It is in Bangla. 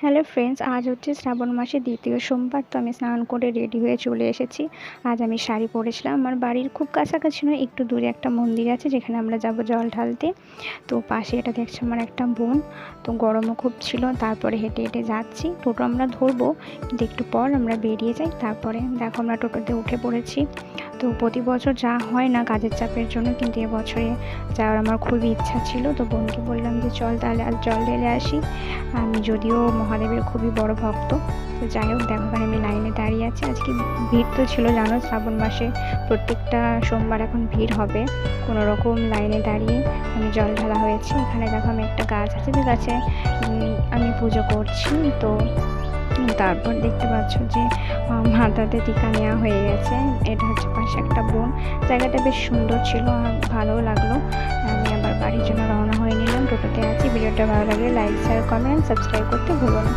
হ্যালো ফ্রেন্ডস, আজ হচ্ছে শ্রাবণ মাসের দ্বিতীয় সোমবার। তো আমি স্নান করে রেডি হয়ে চলে এসেছি। আজ আমি শাড়ি পরেছিলাম। আমার বাড়ির খুব কাছাকাছি নয়, একটু দূরে একটা মন্দির আছে যেখানে আমরা যাব জল ঢালতে। তো পাশে এটা দেখছি আমার একটা বোন। তো গরমও খুব ছিল, তারপরে হেঁটে হেঁটে যাচ্ছি। টোটো আমরা ধরবো, কিন্তু একটু পর আমরা বেরিয়ে যাই। তারপরে দেখো আমরা টোটোতে উঠে পড়েছি। তো প্রতি বছর যা হয় না কাজের চাপের জন্য, কিন্তু এবছরে যাওয়ার আমার খুবই ইচ্ছা ছিল। তো বোনকে বললাম যে চল তাহলে আজ জল ঢেলে আসি। আমি যদিও মহাদেবের খুবই বড় ভক্ত। তো যাই হোক, দেখো এখানে আমি লাইনে দাঁড়িয়ে আছি। আজকে ভিড় তো ছিল, জানো শ্রাবণ মাসে প্রত্যেকটা সোমবার এখন ভিড় হবে। কোনো রকম লাইনে দাঁড়িয়ে আমি জল ঢালা হয়েছি। এখানে দেখো আমি একটা গাছ আছে, যে গাছে আমি পুজো করছি। তো তারপর দেখতে পাচ্ছ যে মাথাতে টিকা নেওয়া হয়ে গেছে। এটা হচ্ছে পাশে একটা বোন। জায়গাটা বেশ সুন্দর ছিল আর ভালোও লাগলো। আমি আবার বাড়ির জন্য রওনা হয়ে নিলাম। টোটোতে আছি। ভিডিওটা ভালো লাগলে লাইক, শেয়ার, কমেন্ট, সাবস্ক্রাইব করতে ভুলো না।